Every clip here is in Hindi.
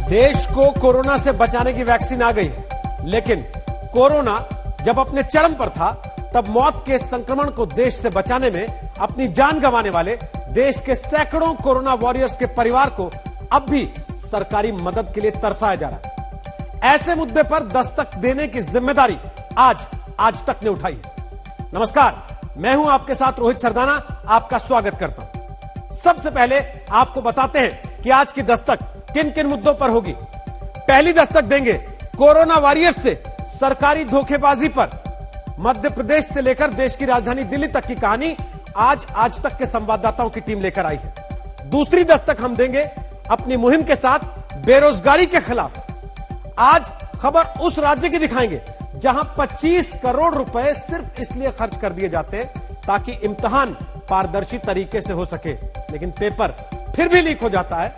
देश को कोरोना से बचाने की वैक्सीन आ गई है, लेकिन कोरोना जब अपने चरम पर था तब मौत के संक्रमण को देश से बचाने में अपनी जान गंवाने वाले देश के सैकड़ों कोरोना वॉरियर्स के परिवार को अब भी सरकारी मदद के लिए तरसाया जा रहा है। ऐसे मुद्दे पर दस्तक देने की जिम्मेदारी आज तक ने उठाई है। नमस्कार, मैं हूं आपके साथ रोहित सरदाना, आपका स्वागत करता हूं। सबसे पहले आपको बताते हैं कि आज की दस्तक किन किन मुद्दों पर होगी। पहली दस्तक देंगे कोरोना वॉरियर्स से सरकारी धोखेबाजी पर। मध्य प्रदेश से लेकर देश की राजधानी दिल्ली तक की कहानी आज तक के संवाददाताओं की टीम लेकर आई है। दूसरी दस्तक हम देंगे अपनी मुहिम के साथ बेरोजगारी के खिलाफ। आज खबर उस राज्य की दिखाएंगे जहां 25 करोड़ रुपए सिर्फ इसलिए खर्च कर दिए जाते हैं ताकि इम्तिहान पारदर्शी तरीके से हो सके, लेकिन पेपर फिर भी लीक हो जाता है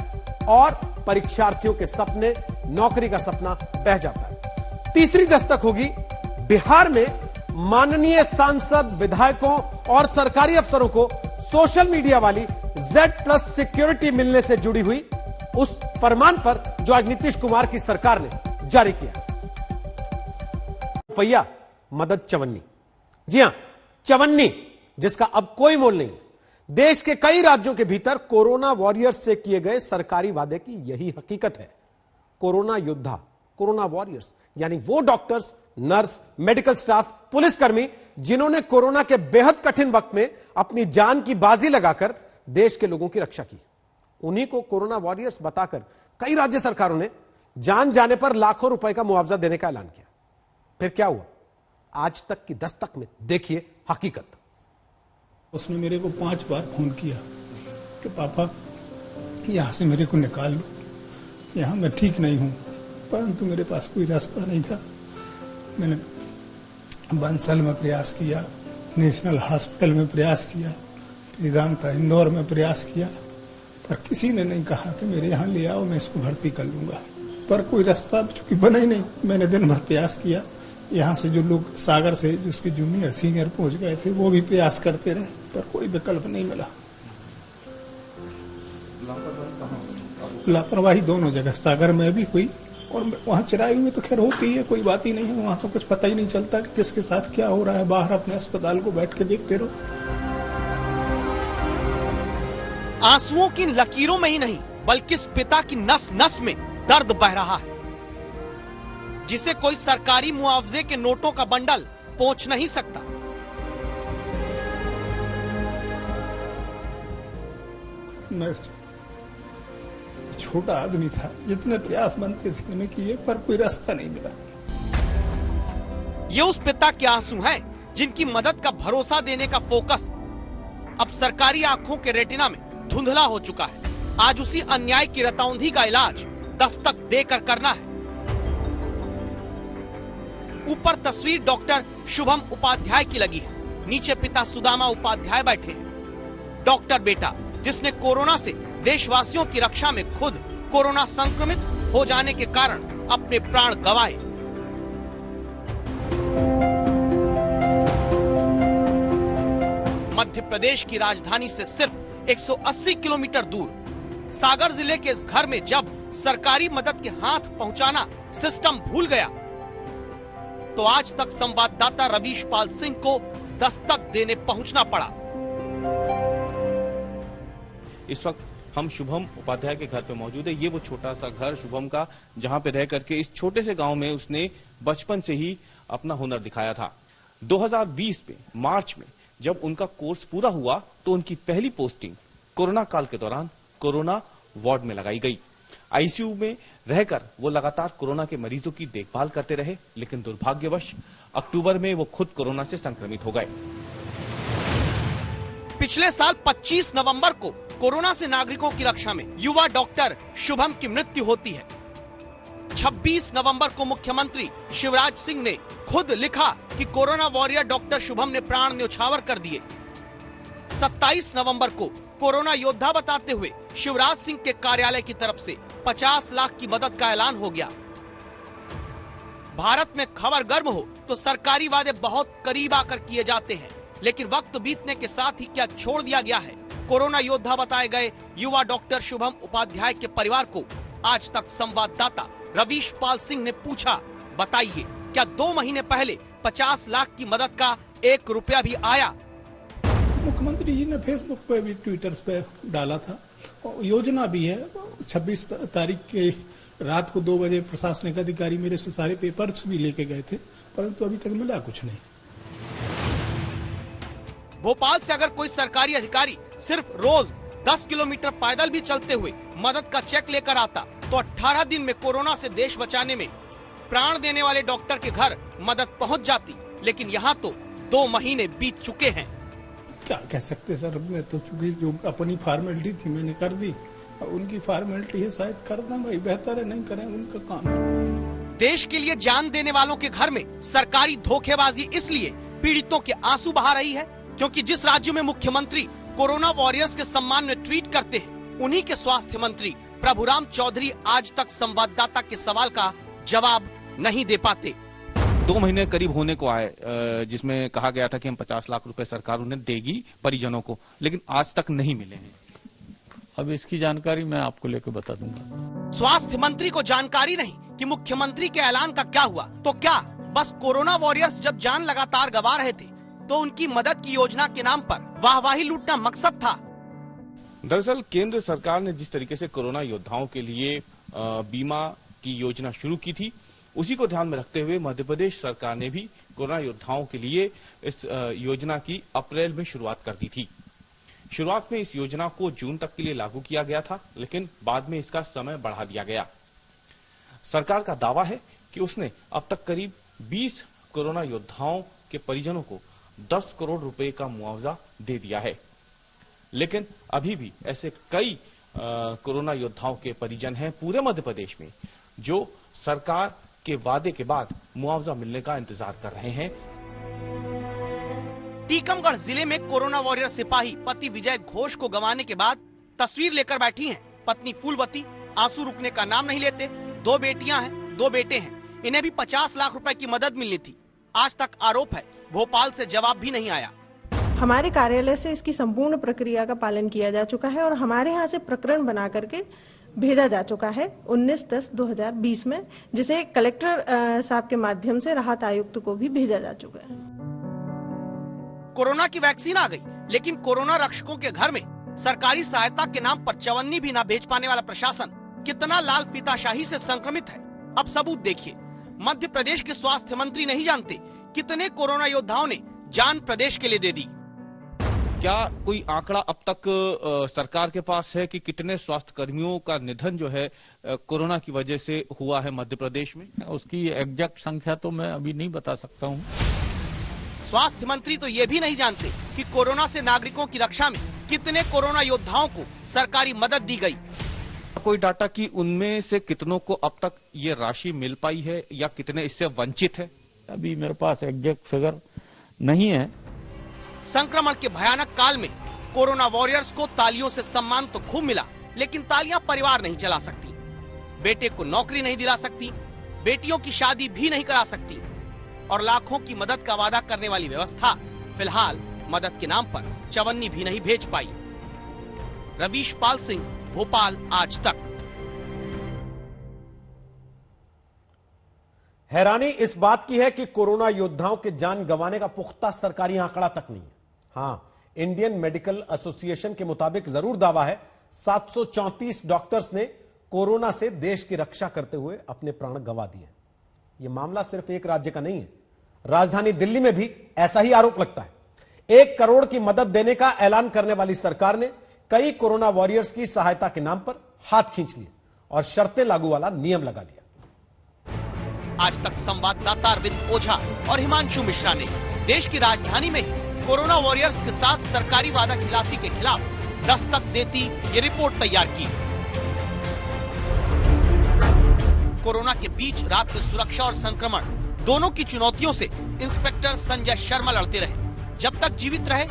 और परीक्षार्थियों के सपने, नौकरी का सपना बह जाता है। तीसरी दस्तक होगी बिहार में माननीय सांसद, विधायकों और सरकारी अफसरों को सोशल मीडिया वाली Z+ सिक्योरिटी मिलने से जुड़ी हुई उस फरमान पर जो आज नीतीश कुमार की सरकार ने जारी किया। रुपया मदद चवन्नी, जी हां चवन्नी, जिसका अब कोई मोल नहीं है। देश के कई राज्यों के भीतर कोरोना वॉरियर्स से किए गए सरकारी वादे की यही हकीकत है। कोरोना योद्धा, कोरोना वॉरियर्स यानी वो डॉक्टर्स, नर्स, मेडिकल स्टाफ, पुलिसकर्मी जिन्होंने कोरोना के बेहद कठिन वक्त में अपनी जान की बाजी लगाकर देश के लोगों की रक्षा की। उन्हीं को कोरोना वॉरियर्स बताकर कई राज्य सरकारों ने जान जाने पर लाखों रुपए का मुआवजा देने का ऐलान किया। फिर क्या हुआ? आज तक की दस्तक में देखिए हकीकत। उसने मेरे को 5 बार फोन किया कि पापा यहां से मेरे को निकाल लो, यहां मैं ठीक नहीं हूं, परंतु मेरे पास कोई रास्ता नहीं था। मैंने बंसल में प्रयास किया, नेशनल हॉस्पिटल में प्रयास किया, वेदांता इंदौर में प्रयास किया, पर किसी ने नहीं कहा कि मेरे यहाँ ले आओ, मैं इसको भर्ती कर लूंगा। पर कोई रास्ता चूंकि बना ही नहीं। मैंने दिन भर प्रयास किया। यहाँ से जो लोग सागर से जिसके जूनियर सीनियर पहुंच गए थे वो भी प्रयास करते रहे, पर कोई विकल्प नहीं मिला। लापरवाही दोनों जगह, सागर में भी हुई और वहाँ चिराई में तो खैर होती है, कोई बात ही नहीं है। वहाँ तो कुछ पता ही नहीं चलता कि किसके साथ क्या हो रहा है। बाहर अपने अस्पताल को बैठ के देखते रहो। आंसुओं की लकीरों में ही नहीं बल्कि इस पिता की नस नस में दर्द बह रहा है, जिसे कोई सरकारी मुआवजे के नोटों का बंडल पहुंच नहीं सकता। मैं छोटा आदमी था, जितने प्रयास बनते थे मैंने किए, पर कोई रास्ता नहीं मिला। ये उस पिता के आंसू हैं जिनकी मदद का भरोसा देने का फोकस अब सरकारी आंखों के रेटिना में धुंधला हो चुका है। आज उसी अन्याय की रतौंधी का इलाज दस्तक देकर करना है। ऊपर तस्वीर डॉक्टर शुभम उपाध्याय की लगी है, नीचे पिता सुदामा उपाध्याय बैठे हैं। डॉक्टर बेटा जिसने कोरोना से देशवासियों की रक्षा में खुद कोरोना संक्रमित हो जाने के कारण अपने प्राण गंवाए। मध्य प्रदेश की राजधानी से सिर्फ 180 किलोमीटर दूर सागर जिले के इस घर में जब सरकारी मदद के हाथ पहुंचाना सिस्टम भूल गया तो आज तक संवाददाता रवीश पाल सिंह को दस्तक देने पहुंचना पड़ा। इस वक्त हम शुभम उपाध्याय के घर पे मौजूद है। ये वो छोटा सा घर शुभम का, जहां पे रह करके इस छोटे से गांव में उसने बचपन से ही अपना हुनर दिखाया था। 2020 में मार्च में जब उनका कोर्स पूरा हुआ तो उनकी पहली पोस्टिंग कोरोना काल के दौरान कोरोना वार्ड में लगाई गई। आईसीयू में रहकर वो लगातार कोरोना के मरीजों की देखभाल करते रहे, लेकिन दुर्भाग्यवश अक्टूबर में वो खुद कोरोना से संक्रमित हो गए। पिछले साल 25 नवंबर को कोरोना से नागरिकों की रक्षा में युवा डॉक्टर शुभम की मृत्यु होती है। 26 नवंबर को मुख्यमंत्री शिवराज सिंह ने खुद लिखा कि कोरोना वॉरियर डॉक्टर शुभम ने प्राण न्यौछावर कर दिए। 27 नवंबर को कोरोना योद्धा बताते हुए शिवराज सिंह के कार्यालय की तरफ से 50 लाख की मदद का ऐलान हो गया। भारत में खबर गर्म हो तो सरकारी वादे बहुत करीब आकर किए जाते हैं, लेकिन वक्त बीतने के साथ ही क्या छोड़ दिया गया है। कोरोना योद्धा बताए गए युवा डॉक्टर शुभम उपाध्याय के परिवार को आज तक संवाददाता रवीश पाल सिंह ने पूछा, बताइए क्या 2 महीने पहले 50 लाख की मदद का 1 रुपया भी आया? मुख्यमंत्री जी ने फेसबुक पे भी, ट्विटर पे डाला था, और योजना भी है। 26 तारीख के रात को 2 बजे प्रशासनिक अधिकारी मेरे से सारे पेपर्स भी लेके गए थे, परंतु अभी तक मिला कुछ नहीं। भोपाल से अगर कोई सरकारी अधिकारी सिर्फ रोज 10 किलोमीटर पैदल भी चलते हुए मदद का चेक लेकर आता तो 18 दिन में कोरोना से देश बचाने में प्राण देने वाले डॉक्टर के घर मदद पहुंच जाती। लेकिन यहाँ तो 2 महीने बीत चुके हैं। क्या कह सकते सर, मैं तो चूंकि जो अपनी फॉर्मेलिटी थी मैंने कर दी, उनकी फॉर्मेलिटी है, शायद कर दें भाई, बेहतर है, नहीं करें उनका काम। देश के लिए जान देने वालों के घर में सरकारी धोखेबाजी इसलिए पीड़ितों के आंसू बहा रही है क्योंकि जिस राज्य में मुख्यमंत्री कोरोना वॉरियर्स के सम्मान में ट्वीट करते हैं, उन्हीं के स्वास्थ्य मंत्री प्रभुराम चौधरी आज तक संवाददाता के सवाल का जवाब नहीं दे पाते। 2 महीने करीब होने को आए, जिसमें कहा गया था कि हम 50 लाख रुपए सरकार उन्हें देगी परिजनों को, लेकिन आज तक नहीं मिले हैं। अब इसकी जानकारी मैं आपको लेकर बता दूंगा। स्वास्थ्य मंत्री को जानकारी नहीं कि मुख्यमंत्री के ऐलान का क्या हुआ, तो क्या बस कोरोना वॉरियर्स जब जान लगातार गंवा रहे थे तो उनकी मदद की योजना के नाम पर वाहवाही लूटना मकसद था? दरअसल केंद्र सरकार ने जिस तरीके से कोरोना योद्धाओं के लिए बीमा की योजना शुरू की थी, उसी को ध्यान में रखते हुए मध्य प्रदेश सरकार ने भी कोरोना योद्धाओं के लिए इस योजना की अप्रैल में शुरुआत कर दी थी। शुरुआत में इस योजना को जून तक के लिए लागू किया गया था, लेकिन बाद में इसका समय बढ़ा दिया गया। सरकार का दावा है कि उसने अब तक करीब 20 कोरोना योद्धाओं के परिजनों को 10 करोड़ रुपए का मुआवजा दे दिया है, लेकिन अभी भी ऐसे कई कोरोना योद्धाओं के परिजन हैं पूरे मध्य प्रदेश में जो सरकार के वादे के बाद मुआवजा मिलने का इंतजार कर रहे हैं। टीकमगढ़ जिले में कोरोना वॉरियर सिपाही पति विजय घोष को गंवाने के बाद तस्वीर लेकर बैठी हैं पत्नी फूलवती। आंसू रुकने का नाम नहीं लेते। 2 बेटियां हैं, 2 बेटे हैं। इन्हें भी 50 लाख रुपए की मदद मिलनी थी। आज तक आरोप है भोपाल से जवाब भी नहीं आया। हमारे कार्यालय से इसकी संपूर्ण प्रक्रिया का पालन किया जा चुका है और हमारे यहाँ से प्रकरण बना करके भेजा जा चुका है 19/10/2020 में, जिसे कलेक्टर साहब के माध्यम से राहत आयुक्त को भी भेजा जा चुका है। कोरोना की वैक्सीन आ गई, लेकिन कोरोना रक्षकों के घर में सरकारी सहायता के नाम पर चवन्नी भी न भेज पाने वाला प्रशासन कितना लाल फीताशाही से संक्रमित है, अब सबूत देखिए। मध्य प्रदेश के स्वास्थ्य मंत्री नहीं जानते कितने कोरोना योद्धाओं ने जान प्रदेश के लिए दे दी। क्या कोई आंकड़ा अब तक सरकार के पास है कि कितने स्वास्थ्य कर्मियों का निधन जो है कोरोना की वजह से हुआ है मध्य प्रदेश में? उसकी एग्जैक्ट संख्या तो मैं अभी नहीं बता सकता हूँ। स्वास्थ्य मंत्री तो ये भी नहीं जानते कि कोरोना से नागरिकों की रक्षा में कितने कोरोना योद्धाओं को सरकारी मदद दी गई। कोई डाटा कि उनमें से कितनों को अब तक ये राशि मिल पाई है या कितने इससे वंचित है? अभी मेरे पास एग्जैक्ट फिगर नहीं है। संक्रमण के भयानक काल में कोरोना वॉरियर्स को तालियों से सम्मान तो खूब मिला, लेकिन तालियां परिवार नहीं चला सकती। बेटे को नौकरी नहीं दिला सकती, बेटियों की शादी भी नहीं करा सकती और लाखों की मदद का वादा करने वाली व्यवस्था फिलहाल मदद के नाम पर चवन्नी भी नहीं भेज पाई। रवीश पाल सिंह, भोपाल, आज तक। हैरानी इस बात की है कि कोरोना योद्धाओं के जान गंवाने का पुख्ता सरकारी आंकड़ा तक नहीं है। हां, इंडियन मेडिकल एसोसिएशन के मुताबिक जरूर दावा है 734 डॉक्टर्स ने कोरोना से देश की रक्षा करते हुए अपने प्राण गंवा दिए। यह मामला सिर्फ एक राज्य का नहीं है, राजधानी दिल्ली में भी ऐसा ही आरोप लगता है। 1 करोड़ की मदद देने का ऐलान करने वाली सरकार ने कई कोरोना वॉरियर्स की सहायता के नाम पर हाथ खींच लिए और शर्तें लागू वाला नियम लगा दिया। आज तक संवाददाता अरविंद ओझा और हिमांशु मिश्रा ने देश की राजधानी में ही कोरोना वॉरियर्स के साथ सरकारी वादा खिलाफी के खिलाफ दस्तक देती ये रिपोर्ट तैयार की। कोरोना के बीच रात में सुरक्षा और संक्रमण दोनों की चुनौतियों से इंस्पेक्टर संजय शर्मा लड़ते रहे। जब तक जीवित रहे,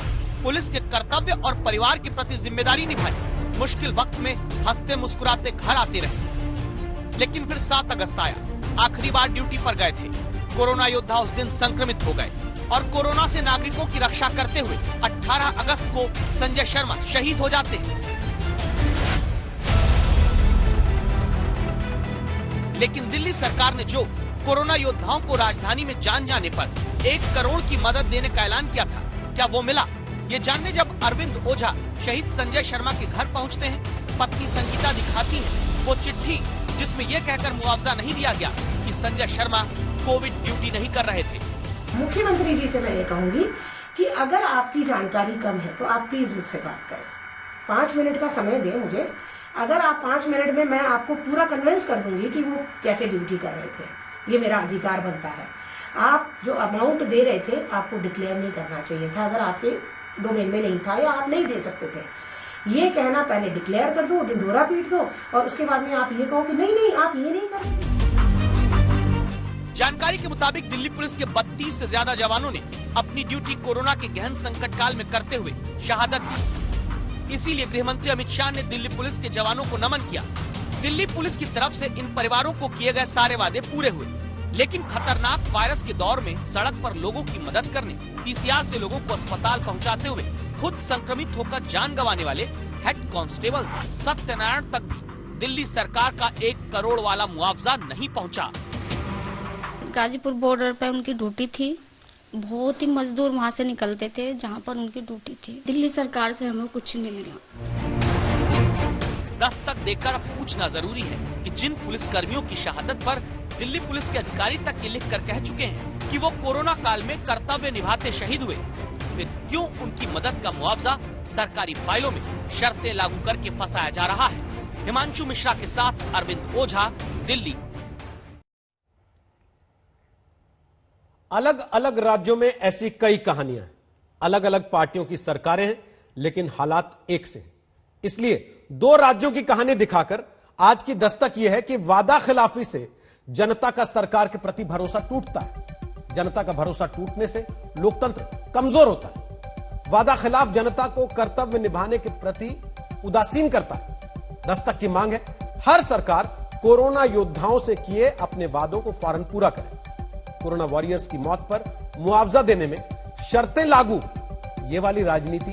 पुलिस के कर्तव्य और परिवार के प्रति जिम्मेदारी निभाई। मुश्किल वक्त में हंसते मुस्कुराते घर आते रहे। लेकिन फिर 7 अगस्त आया। आखिरी बार ड्यूटी पर गए थे। कोरोना योद्धा उस दिन संक्रमित हो गए और कोरोना से नागरिकों की रक्षा करते हुए 18 अगस्त को संजय शर्मा शहीद हो जाते हैं। लेकिन दिल्ली सरकार ने जो कोरोना योद्धाओं को राजधानी में जान जाने पर 1 करोड़ की मदद देने का ऐलान किया था, क्या वो मिला? ये जानने जब अरविंद ओझा शहीद संजय शर्मा के घर पहुंचते हैं, पत्नी संगीता दिखाती है वो चिट्ठी जिसमें ये कहकर मुआवजा नहीं दिया गया कि संजय शर्मा कोविड ड्यूटी नहीं कर रहे थे। मुख्यमंत्री जी से मैं ये कहूंगी कि अगर आपकी जानकारी कम है तो आप प्लीज मुझसे बात करें। 5 मिनट का समय दें मुझे। अगर आप 5 मिनट में मैं आपको पूरा कन्विंस कर दूंगी कि वो कैसे ड्यूटी कर रहे थे, ये मेरा अधिकार बनता है। आप जो अमाउंट दे रहे थे आपको डिक्लेयर नहीं करना चाहिए था, अगर आपके डोमेन में नहीं था या आप नहीं दे सकते थे। ये कहना पहले डिक्लेयर कर दो, ढिंढोरा पीट दो और उसके बाद में आप ये कहो कि नहीं आप ये नहीं कर। जानकारी के मुताबिक दिल्ली पुलिस के 32 से ज्यादा जवानों ने अपनी ड्यूटी कोरोना के गहन संकट काल में करते हुए शहादत दी। इसीलिए गृह मंत्री अमित शाह ने दिल्ली पुलिस के जवानों को नमन किया। दिल्ली पुलिस की तरफ से इन परिवारों को किए गए सारे वादे पूरे हुए, लेकिन खतरनाक वायरस के दौर में सड़क पर लोगों की मदद करने, पीसीआर से लोगों को अस्पताल पहुंचाते हुए खुद संक्रमित होकर जान गंवाने वाले हेड कांस्टेबल सत्यनारायण तक भी दिल्ली सरकार का 1 करोड़ वाला मुआवजा नहीं पहुंचा। गाजीपुर बॉर्डर पर उनकी ड्यूटी थी। बहुत ही मजदूर वहाँ से निकलते थे जहाँ पर उनकी ड्यूटी थी। दिल्ली सरकार से हमें कुछ नहीं मिला। दस्तक देकर अब पूछना जरूरी है कि जिन पुलिस कर्मियों की शहादत पर दिल्ली पुलिस के अधिकारी तक ये लिख कर कह चुके हैं कि वो कोरोना काल में कर्तव्य निभाते शहीद हुए, फिर क्यों उनकी मदद का मुआवजा सरकारी फाइलों में शर्तें लागू करके फंसाया जा रहा है? हिमांशु मिश्रा के साथ अरविंद ओझा, दिल्ली। अलग अलग राज्यों में ऐसी कई कहानियां हैं, अलग अलग पार्टियों की सरकारें हैं, लेकिन हालात एक से हैं। इसलिए 2 राज्यों की कहानी दिखाकर आज की दस्तक यह है कि वादा खिलाफी से जनता का सरकार के प्रति भरोसा टूटता है। जनता का भरोसा टूटने से लोकतंत्र कमजोर होता है। वादा खिलाफ जनता को कर्तव्य निभाने के प्रति उदासीन करता है। दस्तक की मांग है हर सरकार कोरोना योद्धाओं से किए अपने वादों को फौरन पूरा करे। कोरोना वॉरियर्स की मौत पर मुआवजा देने में शर्तें लागू, ये वाली राजनीति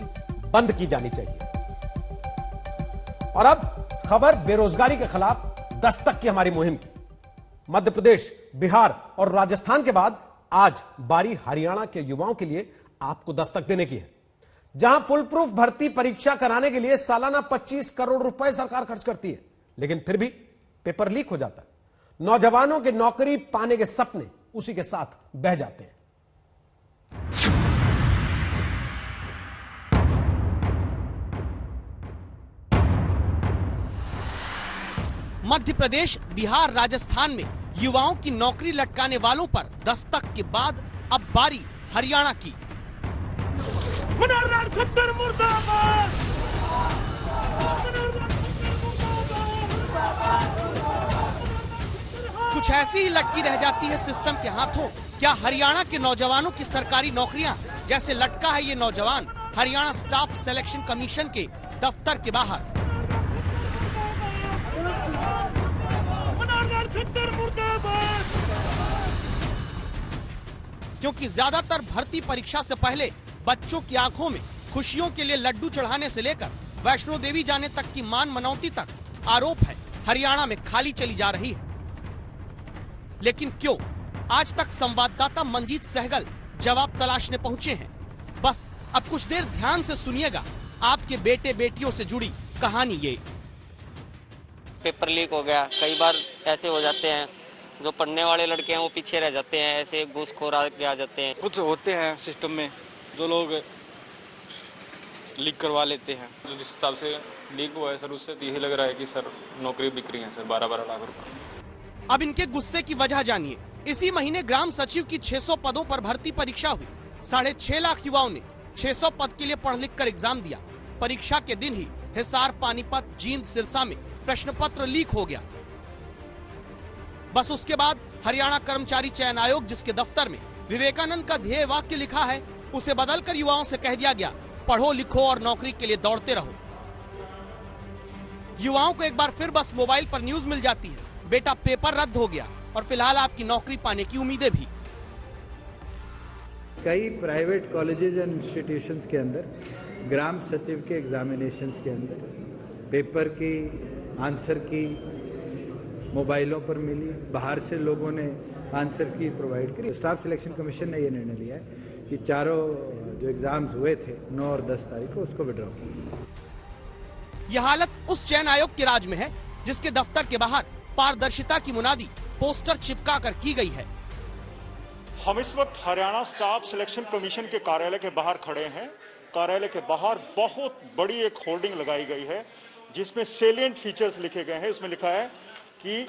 बंद की जानी चाहिए। और अब खबर बेरोजगारी के खिलाफ दस्तक की हमारी मुहिम की। मध्य प्रदेश, बिहार और राजस्थान के बाद आज बारी हरियाणा के युवाओं के लिए आपको दस्तक देने की है, जहां फुल प्रूफ भर्ती परीक्षा कराने के लिए सालाना 25 करोड़ रुपए सरकार खर्च करती है, लेकिन फिर भी पेपर लीक हो जाता है। नौजवानों के नौकरी पाने के सपने उसी के साथ बह जाते हैं। मध्य प्रदेश, बिहार, राजस्थान में युवाओं की नौकरी लटकाने वालों पर दस्तक के बाद अब बारी हरियाणा की। कुछ ऐसी ही लटकी रह जाती है सिस्टम के हाथों। क्या हरियाणा के नौजवानों की सरकारी नौकरियां, जैसे लटका है ये नौजवान हरियाणा स्टाफ सिलेक्शन कमीशन के दफ्तर के बाहर। क्योंकि ज्यादातर भर्ती परीक्षा से पहले बच्चों की आंखों में खुशियों के लिए लड्डू चढ़ाने से लेकर वैष्णो देवी जाने तक की मान मनौती तक आरोप है हरियाणा में खाली चली जा रही है। लेकिन क्यों? आज तक संवाददाता मंजीत सहगल जवाब तलाशने पहुंचे हैं। बस अब कुछ देर ध्यान से सुनिएगा आपके बेटे बेटियों से जुड़ी कहानी। ये पेपर लीक हो गया, कई बार ऐसे हो जाते हैं, जो पढ़ने वाले लड़के हैं वो पीछे रह जाते हैं, ऐसे घूसखोर आगे आ जाते हैं। कुछ होते हैं सिस्टम में जो लोग लीक करवा लेते हैं। जो जिस हिसाब से लीक हुआ है सर, उससे तो यही लग रहा है कि सर नौकरी बिक रही है सर 12-12 लाख रुपए। अब इनके गुस्से की वजह जानिए। इसी महीने ग्राम सचिव की 600 पदों पर भर्ती परीक्षा हुई। 6.5 लाख युवाओं ने 600 पद के लिए पढ़ लिख कर एग्जाम दिया। परीक्षा के दिन ही हिसार, पानीपत, जींद, सिरसा में प्रश्न पत्र लीक हो गया। बस उसके बाद हरियाणा कर्मचारी चयन आयोग, जिसके दफ्तर में विवेकानंद का ध्येय वाक्य लिखा है, उसे बदलकर युवाओं से कह दिया गया, पढ़ो लिखो और नौकरी के लिए दौड़ते रहो। युवाओं को एक बार फिर बस मोबाइल पर न्यूज मिल जाती है, बेटा पेपर रद्द हो गया और फिलहाल आपकी नौकरी पाने की उम्मीदें भी। कई प्राइवेट कॉलेजेस एंड इंस्टीट्यूशंस के अंदर ग्राम सचिव के एग्जामिनेशंस के अंदर पेपर की, आंसर की मोबाइलों पर मिली, बाहर से लोगों ने आंसर की प्रोवाइड करी। स्टाफ सिलेक्शन कमीशन ने यह निर्णय लिया है कि चारों जो एग्जाम्स हुए थे 9 और 10 तारीख को उसको विड्रॉ किया। यह हालत उस चयन आयोग के राज में है जिसके दफ्तर के बाहर पारदर्शिता की मुनादी पोस्टर चिपका कर की गई है। हम इस वक्त हरियाणा स्टाफ सिलेक्शन कमीशन के कार्यालय के बाहर खड़े हैं। कार्यालय के बाहर बहुत बड़ी एक होर्डिंग लगाई गई है जिसमें सेलिएंट फीचर्स लिखे गए हैं। इसमें लिखा है कि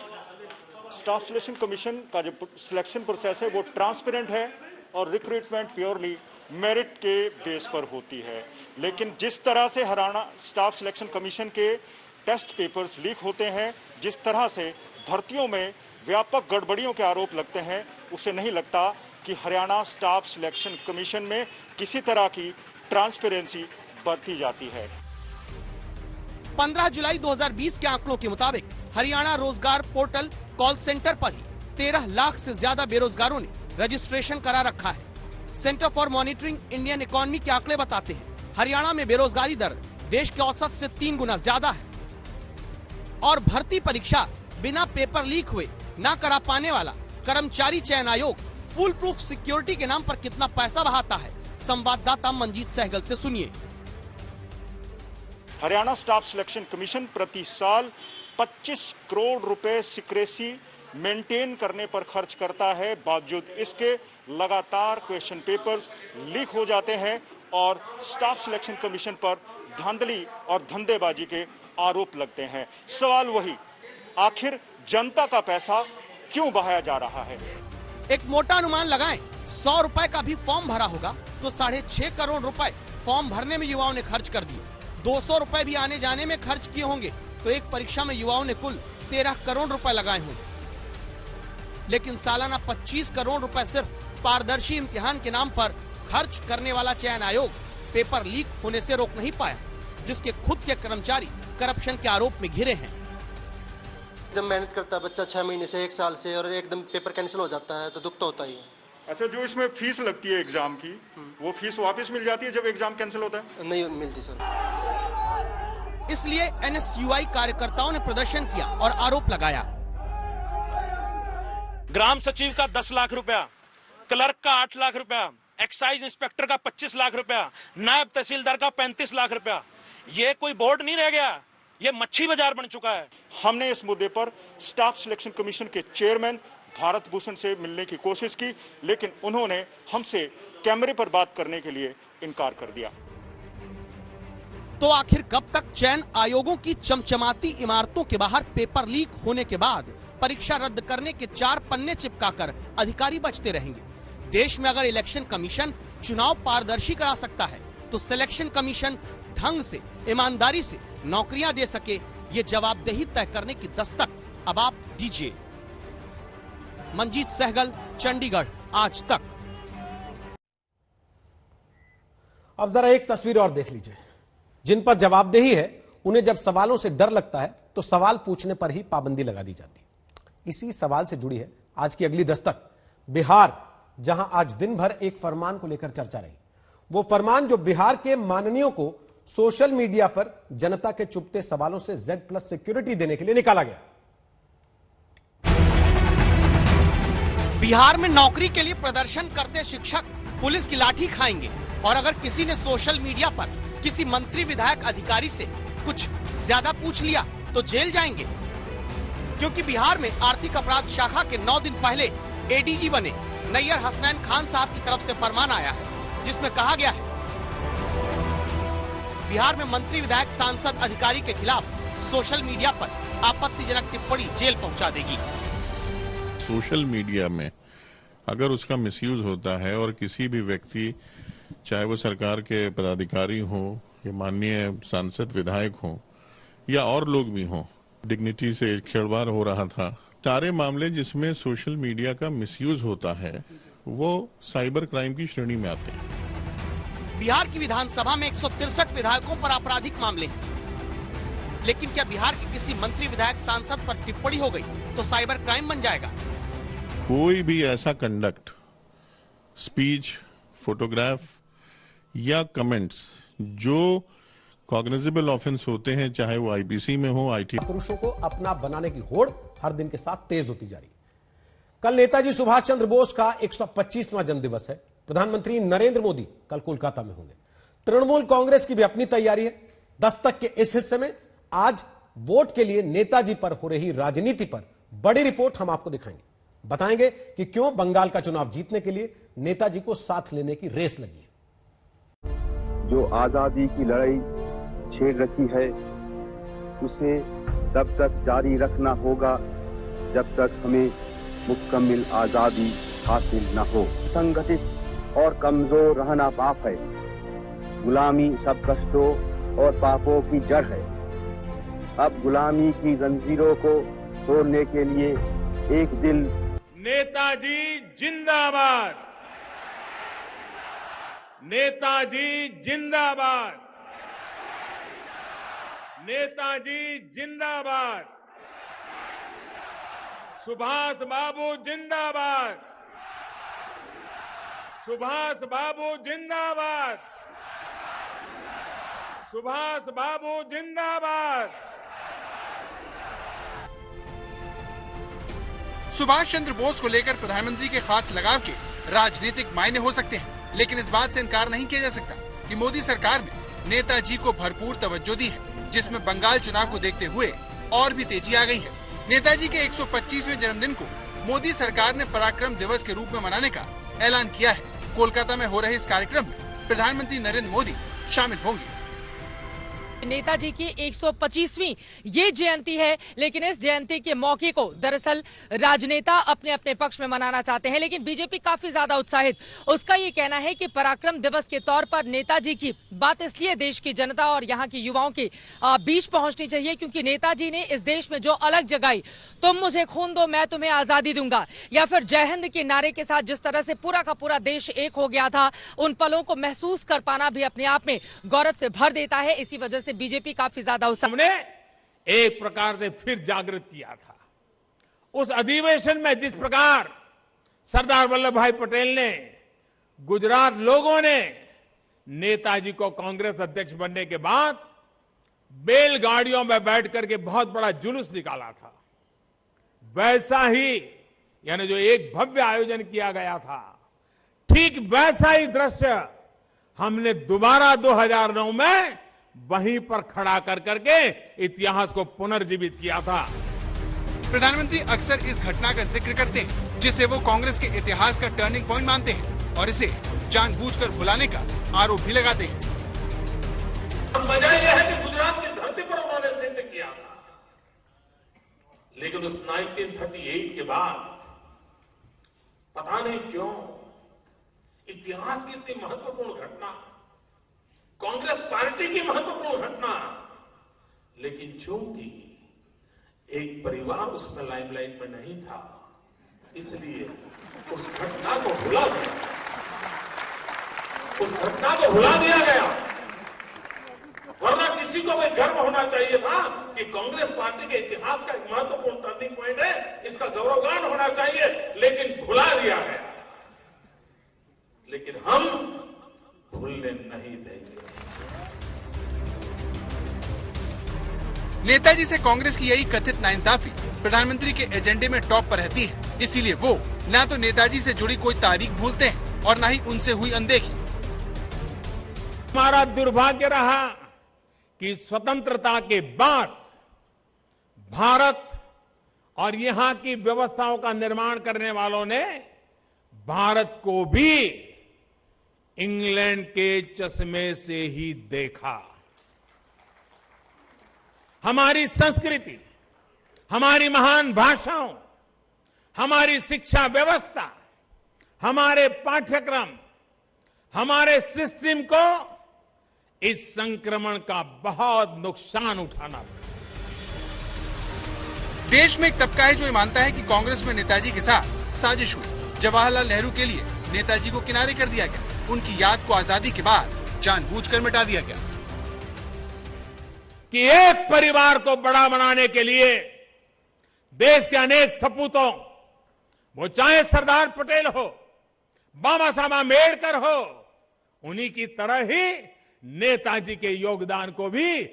स्टाफ सिलेक्शन कमीशन का जो सिलेक्शन प्रोसेस है वो ट्रांसपेरेंट है और रिक्रूटमेंट प्योरली मेरिट के बेस पर होती है। लेकिन जिस तरह से हरियाणा स्टाफ सिलेक्शन कमीशन के टेस्ट पेपर्स लीक होते हैं, जिस तरह से भर्तियों में व्यापक गड़बड़ियों के आरोप लगते हैं, उसे नहीं लगता कि हरियाणा स्टाफ सिलेक्शन कमीशन में किसी तरह की ट्रांसपेरेंसी बरती जाती है। 15 जुलाई 2020 के आंकड़ों के मुताबिक हरियाणा रोजगार पोर्टल कॉल सेंटर पर ही 13 लाख से ज्यादा बेरोजगारों ने रजिस्ट्रेशन करा रखा है। Centre for monitoring Indian economy के आंकड़े बताते हैं हरियाणा में बेरोजगारी दर देश के औसत से 3 गुना ज्यादा है और भर्ती परीक्षा बिना पेपर लीक हुए न करा पाने वाला कर्मचारी चयन आयोग फुल प्रूफ सिक्योरिटी के नाम पर कितना पैसा बहाता है, संवाददाता मंजीत सहगल से सुनिए। हरियाणा स्टाफ सिलेक्शन कमीशन प्रति साल 25 करोड़ रुपए सिक्रेसी मेंटेन करने पर खर्च करता है। बावजूद इसके लगातार क्वेश्चन पेपर्स लीक हो जाते हैं और स्टाफ सिलेक्शन कमीशन पर धांधली और धंधेबाजी के आरोप लगते हैं। सवाल वही, आखिर जनता का पैसा क्यों बहाया जा रहा है? एक मोटा अनुमान लगाएं, 100 रुपए का भी फॉर्म भरा होगा तो 6.5 करोड़ रुपए फॉर्म भरने में युवाओं ने खर्च कर दिए। 200 रुपए भी आने जाने में खर्च किए होंगे तो एक परीक्षा में युवाओं ने कुल 13 करोड़ रुपए लगाए होंगे। लेकिन सालाना 25 करोड़ रुपए सिर्फ पारदर्शी इम्तिहान के नाम पर खर्च करने वाला चयन आयोग पेपर लीक होने से रोक नहीं पाया, जिसके खुद के कर्मचारी करप्शन के आरोप में घिरे हैं। जब मेहनत करता है बच्चा 6 महीने से 1 साल से और एकदम पेपर कैंसिल हो जाता है तो दुख तो होता ही है। अच्छा, जो इसमें फीस लगती है एग्जाम की, वो फीस वापस मिल जाती है जब एग्जाम कैंसिल होता है? नहीं मिलती सर। इसलिए एनएसयूआई कार्यकर्ताओं ने प्रदर्शन किया और आरोप लगाया। ग्राम सचिव का 10 लाख रुपया, क्लर्क का 8 लाख रुपया, एक्साइज इंस्पेक्टर का 25 लाख रुपया, नायब तहसीलदार का 35 लाख रुपया। ये कोई बोर्ड नहीं रह गया, ये मच्छी बाजार बन चुका है। हमने इस मुद्दे पर स्टाफ सिलेक्शन कमीशन के चेयरमैन भारत भूषण से मिलने की कोशिश की, लेकिन उन्होंने हमसे कैमरे पर बात करने के लिए इनकार कर दिया। तो आखिर कब तक चयन आयोगों की चमचमाती इमारतों के बाहर पेपर लीक होने के बाद परीक्षा रद्द करने के 4 पन्ने चिपकाकर अधिकारी बचते रहेंगे? देश में अगर इलेक्शन कमीशन चुनाव पारदर्शी करा सकता है तो सिलेक्शन कमीशन ढंग से, ईमानदारी से नौकरियां दे सके, ये जवाबदेही तय करने की दस्तक अब आप दीजिए। मंजीत सहगल, चंडीगढ़, आज तक। अब जरा एक तस्वीर और देख लीजिए। जिन पर जवाबदेही है उन्हें जब सवालों से डर लगता है तो सवाल पूछने पर ही पाबंदी लगा दी जाती है। इसी सवाल से जुड़ी है आज की अगली दस्तक। बिहार, जहां आज दिन भर एक फरमान को लेकर चर्चा रही। वो फरमान जो बिहार के माननीयों को सोशल मीडिया पर जनता के चुभते सवालों से Z+ सिक्योरिटी देने के लिए निकाला गया। बिहार में नौकरी के लिए प्रदर्शन करते शिक्षक पुलिस की लाठी खाएंगे और अगर किसी ने सोशल मीडिया पर किसी मंत्री, विधायक, अधिकारी से कुछ ज्यादा पूछ लिया तो जेल जाएंगे। क्योंकि बिहार में आर्थिक अपराध शाखा के 9 दिन पहले ADG बने नैयर हसनैन खान साहब की तरफ से फरमान आया है, जिसमें कहा गया है बिहार में मंत्री, विधायक, सांसद, अधिकारी के खिलाफ सोशल मीडिया पर आपत्तिजनक टिप्पणी जेल पहुंचा देगी। सोशल मीडिया में अगर उसका मिसयूज होता है और किसी भी व्यक्ति, चाहे वो सरकार के पदाधिकारी हो या माननीय सांसद, विधायक हो या और लोग भी हों, डिग्निटी से छेड़छाड़ हो रहा था। सारे मामले जिसमें सोशल मीडिया का मिसयूज होता है वो साइबर क्राइम की श्रेणी में आते हैं। बिहार की विधानसभा में 163 विधायकों पर आपराधिक मामले हैं। लेकिन क्या बिहार के किसी मंत्री, विधायक, सांसद पर टिप्पणी हो गई तो साइबर क्राइम बन जाएगा? कोई भी ऐसा कंडक्ट, स्पीच, फोटोग्राफ या कमेंट्स जो कॉग्निजेबल ऑफेंस होते हैं, चाहे वो आईपीसी में हो, आईटी। पुरुषों को अपना बनाने की होड़ हर दिन के साथ तेज होती जा रही है। कल नेताजी सुभाष चंद्र बोस का 125वां जन्मदिवस है। प्रधानमंत्री नरेंद्र मोदी कल कोलकाता में होंगे। तृणमूल कांग्रेस की भी अपनी तैयारी है। दस्तक के इस हिस्से में आज वोट के लिए नेताजी पर हो रही राजनीति पर बड़ी रिपोर्ट हम आपको दिखाएंगे। बताएंगे कि क्यों बंगाल का चुनाव जीतने के लिए नेताजी को साथ लेने की रेस लगी है। जो आजादी की लड़ाई छेड़ रखी है, उसे तब तक जारी रखना होगा जब तक हमें मुकम्मल आजादी हासिल न हो। संगठित और कमजोर रहना पाप है। गुलामी सब कष्टों और पापों की जड़ है। अब गुलामी की जंजीरों को तोड़ने के लिए एक दिल। नेताजी जिंदाबाद, नेताजी जिंदाबाद, नेताजी जिंदाबाद, सुभाष बाबू जिंदाबाद, सुभाष बाबू जिंदाबाद, सुभाष बाबू जिंदाबाद। सुभाष चंद्र बोस को लेकर प्रधानमंत्री के खास लगाव के राजनीतिक मायने हो सकते हैं, लेकिन इस बात से इनकार नहीं किया जा सकता कि मोदी सरकार ने नेताजी को भरपूर तवज्जो दी है, जिसमें बंगाल चुनाव को देखते हुए और भी तेजी आ गई है। नेताजी के 125वें जन्मदिन को मोदी सरकार ने पराक्रम दिवस के रूप में मनाने का ऐलान किया है। कोलकाता में हो रहे इस कार्यक्रम में प्रधानमंत्री नरेंद्र मोदी शामिल होंगे। नेताजी की 125वीं ये जयंती है, लेकिन इस जयंती के मौके को दरअसल राजनेता अपने अपने पक्ष में मनाना चाहते हैं, लेकिन बीजेपी काफी ज्यादा उत्साहित। उसका ये कहना है कि पराक्रम दिवस के तौर पर नेताजी की बात इसलिए देश की जनता और यहाँ के युवाओं के बीच पहुंचनी चाहिए क्योंकि नेताजी ने इस देश में जो अलग जगाई, तुम मुझे खून दो मैं तुम्हें आजादी दूंगा, या फिर जय हिंद के नारे के साथ जिस तरह से पूरा का पूरा देश एक हो गया था, उन पलों को महसूस कर पाना भी अपने आप में गौरव से भर देता है। इसी वजह से बीजेपी काफी ज्यादा हमने एक प्रकार से फिर जागृत किया था। उस अधिवेशन में जिस प्रकार सरदार वल्लभ भाई पटेल ने, गुजरात लोगों ने नेताजी को कांग्रेस अध्यक्ष बनने के बाद बैलगाड़ियों में बैठ करके बहुत बड़ा जुलूस निकाला था, वैसा ही यानी जो एक भव्य आयोजन किया गया था, ठीक वैसा ही दृश्य हमने दोबारा 2009 में वहीं पर खड़ा कर करके इतिहास को पुनर्जीवित किया था। प्रधानमंत्री अक्सर इस घटना का जिक्र करते हैं, जिसे वो कांग्रेस के इतिहास का टर्निंग पॉइंट मानते हैं और इसे जानबूझकर भुलाने का आरोप भी लगाते हैं। मजा यह है कि गुजरात की धरती पर उन्होंने सिद्ध किया था, लेकिन उस 1938 के बाद पता नहीं क्यों इतिहास की इतनी महत्वपूर्ण घटना, कांग्रेस पार्टी की महत्वपूर्ण घटना, लेकिन चूंकि एक परिवार उसमें लाइमलाइट में नहीं था, इसलिए उस घटना को भुला दिया, उस घटना को भुला दिया गया। वरना किसी को भी गर्व होना चाहिए था कि कांग्रेस पार्टी के इतिहास का एक महत्वपूर्ण टर्निंग पॉइंट है, इसका गौरवगान होना चाहिए, लेकिन भुला दिया गया। लेकिन हम भूलने नहीं देंगे। नेताजी से कांग्रेस की यही कथित नाइंसाफी प्रधानमंत्री के एजेंडे में टॉप पर रहती है, इसीलिए वो न तो नेताजी से जुड़ी कोई तारीख भूलते हैं और न ही उनसे हुई अनदेखी। हमारा दुर्भाग्य रहा कि स्वतंत्रता के बाद भारत और यहां की व्यवस्थाओं का निर्माण करने वालों ने भारत को भी इंग्लैंड के चश्मे से ही देखा। हमारी संस्कृति, हमारी महान भाषाओं, हमारी शिक्षा व्यवस्था, हमारे पाठ्यक्रम, हमारे सिस्टम को इस संक्रमण का बहुत नुकसान उठाना पड़ा। देश में एक तबका है जो ये मानता है कि कांग्रेस में नेताजी के साथ साजिश हुई। जवाहरलाल नेहरू के लिए नेताजी को किनारे कर दिया गया, उनकी याद को आजादी के बाद जानबूझकर मिटा दिया गया। कि एक परिवार को बड़ा बनाने के लिए देश के अनेक सपूतों, वो चाहे सरदार पटेल हो, बाबा साहब आंबेडकर हो, उन्हीं की तरह ही नेताजी के योगदान को भी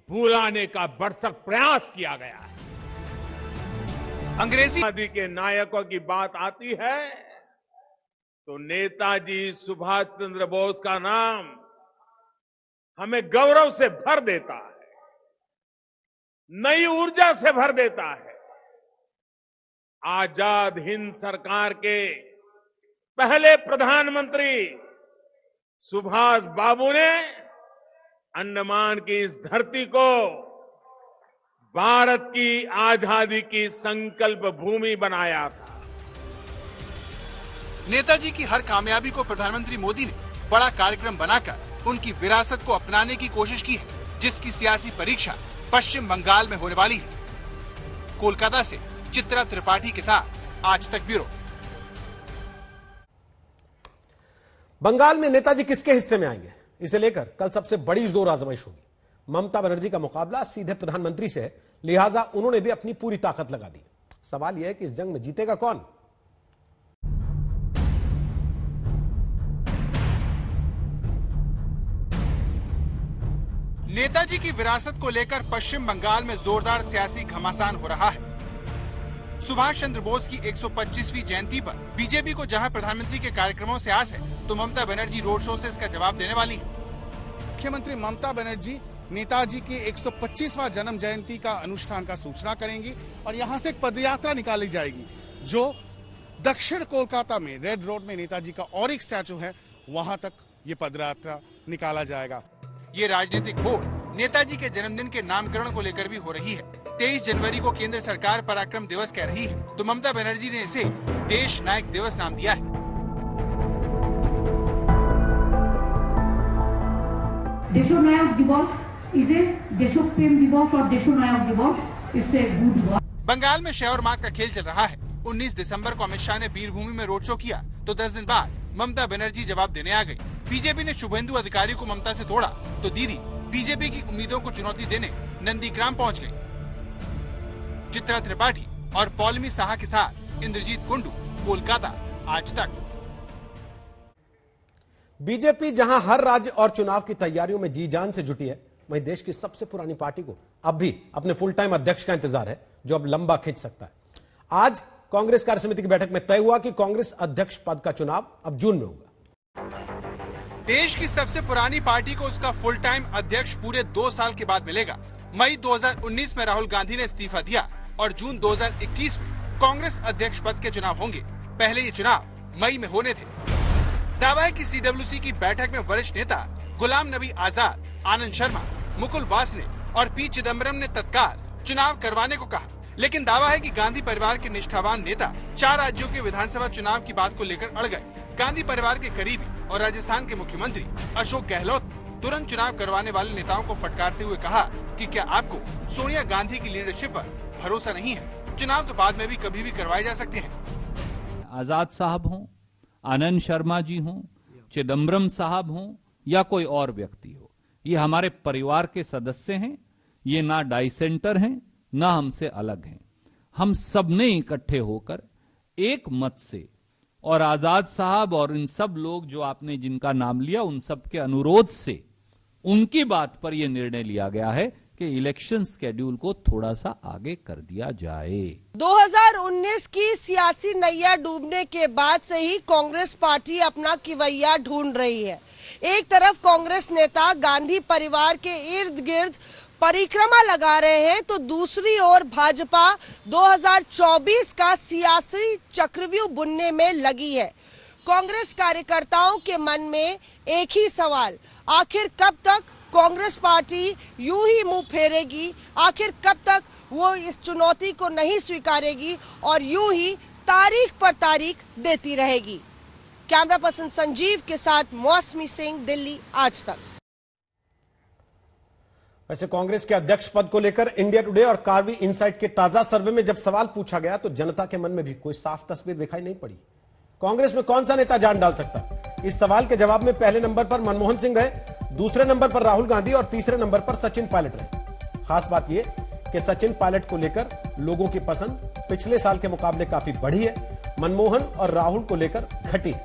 भुलाने का भरसक प्रयास किया गया है। अंग्रेजी आदि के नायकों की बात आती है तो नेताजी सुभाष चंद्र बोस का नाम हमें गौरव से भर देता है, नई ऊर्जा से भर देता है। आजाद हिंद सरकार के पहले प्रधानमंत्री सुभाष बाबू ने अंडमान की इस धरती को भारत की आजादी की संकल्प भूमि बनाया था। नेताजी की हर कामयाबी को प्रधानमंत्री मोदी ने बड़ा कार्यक्रम बनाकर उनकी विरासत को अपनाने की कोशिश की है, जिसकी सियासी परीक्षा पश्चिम बंगाल में होने वाली है। कोलकाता से चित्रा त्रिपाठी के साथ आज तक ब्यूरो। बंगाल में नेताजी किसके हिस्से में आएंगे, इसे लेकर कल सबसे बड़ी जोर आजमाइश होगी। ममता बनर्जी का मुकाबला सीधे प्रधानमंत्री से है, लिहाजा उन्होंने भी अपनी पूरी ताकत लगा दी। सवाल यह है कि इस जंग में जीतेगा कौन। नेताजी की विरासत को लेकर पश्चिम बंगाल में जोरदार सियासी घमासान हो रहा है। सुभाष चंद्र बोस की 125वीं जयंती पर बीजेपी को जहां प्रधानमंत्री के कार्यक्रमों से आस है, तो ममता बनर्जी रोड शो से इसका जवाब देने वाली है। मुख्यमंत्री ममता बनर्जी नेताजी की 125वां जन्म जयंती का अनुष्ठान का सूचना करेंगी और यहां से एक पदयात्रा निकाली जाएगी जो दक्षिण कोलकाता में रेड रोड में नेताजी का और एक स्टैचू है, वहां तक ये पदयात्रा निकाला जाएगा। ये राजनीतिक होड़ नेताजी के जन्मदिन के नामकरण को लेकर भी हो रही है। 23 जनवरी को केंद्र सरकार पराक्रम दिवस कह रही है, तो ममता बनर्जी ने इसे देश नायक दिवस नाम दिया है। देशनायक दिवस इसे देशप्रेम दिवस और देशनायक दिवस इससे गुड हुआ। बंगाल में शह और माग का खेल चल रहा है। 19 दिसंबर को अमित शाह ने बीरभूमि में रोड शो किया, तो 10 दिन बाद ममता बनर्जी जवाब देने आ गई। बीजेपी ने शुभेंदु अधिकारी को ममता से तोड़ा, तो दीदी बीजेपी की उम्मीदों को चुनौती देने नंदीग्राम पहुंच गई। चित्रा त्रिपाठी और पौलमी साहा के साथ इंद्रजीत कुंडू, कोलकाता, आज तक। बीजेपी जहां हर राज्य और चुनाव की तैयारियों में जी जान से जुटी है, वहीं देश की सबसे पुरानी पार्टी को अब भी अपने फुल टाइम अध्यक्ष का इंतजार है, जो अब लंबा खिंच सकता है। आज कांग्रेस कार्यसमिति की बैठक में तय हुआ कि कांग्रेस अध्यक्ष पद का चुनाव अब जून में होगा। देश की सबसे पुरानी पार्टी को उसका फुल टाइम अध्यक्ष पूरे 2 साल के बाद मिलेगा। मई 2019 में राहुल गांधी ने इस्तीफा दिया और जून 2021 में कांग्रेस अध्यक्ष पद के चुनाव होंगे। पहले ये चुनाव मई में होने थे। दावा है कि सीडब्ल्यूसी की बैठक में वरिष्ठ नेता गुलाम नबी आजाद, आनंद शर्मा, मुकुल वासने और पी चिदम्बरम ने तत्काल चुनाव करवाने को कहा, लेकिन दावा है कि गांधी परिवार के निष्ठावान नेता 4 राज्यों के विधानसभा चुनाव की बात को लेकर अड़ गए। गांधी परिवार के करीबी और राजस्थान के मुख्यमंत्री अशोक गहलोत ने तुरंत चुनाव करवाने वाले नेताओं को फटकारते हुए कहा कि क्या आपको सोनिया गांधी की लीडरशिप पर भरोसा नहीं है? चुनाव तो बाद में भी कभी भी करवाए जा सकते हैं। आजाद साहब हों, आनंद शर्मा जी हों, चिदम्बरम साहब हों या कोई और व्यक्ति हो, ये हमारे परिवार के सदस्य हैं। ये ना डाइसेंटर हैं, ना हमसे अलग हैं। हम सब ने इकट्ठे होकर एक मत से, और आजाद साहब और इन सब लोग जो आपने जिनका नाम लिया, उन सब के अनुरोध से उनकी बात पर यह निर्णय लिया गया है कि इलेक्शन स्केड्यूल को थोड़ा सा आगे कर दिया जाए। 2019 की सियासी नैया डूबने के बाद से ही कांग्रेस पार्टी अपना किवैया ढूंढ रही है। एक तरफ कांग्रेस नेता गांधी परिवार के इर्द गिर्द परिक्रमा लगा रहे हैं, तो दूसरी ओर भाजपा 2024 का सियासी चक्रव्यूह बुनने में लगी है। कांग्रेस कार्यकर्ताओं के मन में एक ही सवाल, आखिर कब तक कांग्रेस पार्टी यूं ही मुंह फेरेगी? आखिर कब तक वो इस चुनौती को नहीं स्वीकारेगी और यूं ही तारीख पर तारीख देती रहेगी? कैमरा पर्सन संजीव के साथ मौसमी सिंह, दिल्ली, आज तक। वैसे कांग्रेस के अध्यक्ष पद को लेकर इंडिया टुडे और कार्वी इनसाइट के ताजा सर्वे में जब सवाल पूछा गया तो जनता के मन में भी कोई साफ तस्वीर दिखाई नहीं पड़ी। कांग्रेस में कौन सा नेता जान डाल सकता? इस सवाल के जवाब में पहले नंबर पर मनमोहन सिंह रहे, दूसरे नंबर पर राहुल गांधी और तीसरे नंबर पर सचिन पायलट रहे। खास बात यह कि सचिन पायलट को लेकर लोगों की पसंद पिछले साल के मुकाबले काफी बढ़ी है, मनमोहन और राहुल को लेकर घटी है।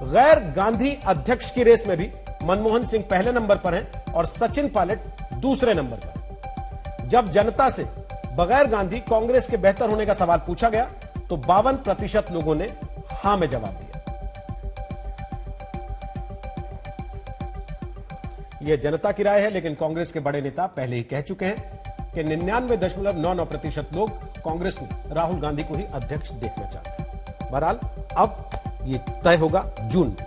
गैर गांधी अध्यक्ष की रेस में भी मनमोहन सिंह पहले नंबर पर हैं और सचिन पायलट दूसरे नंबर पर। जब जनता से बगैर गांधी कांग्रेस के बेहतर होने का सवाल पूछा गया तो 52% लोगों ने हां में जवाब दिया। यह जनता की राय है, लेकिन कांग्रेस के बड़े नेता पहले ही कह चुके हैं कि 99.99% लोग कांग्रेस में राहुल गांधी को ही अध्यक्ष देखना चाहते हैं। बहरहाल अब ये तय होगा जून में।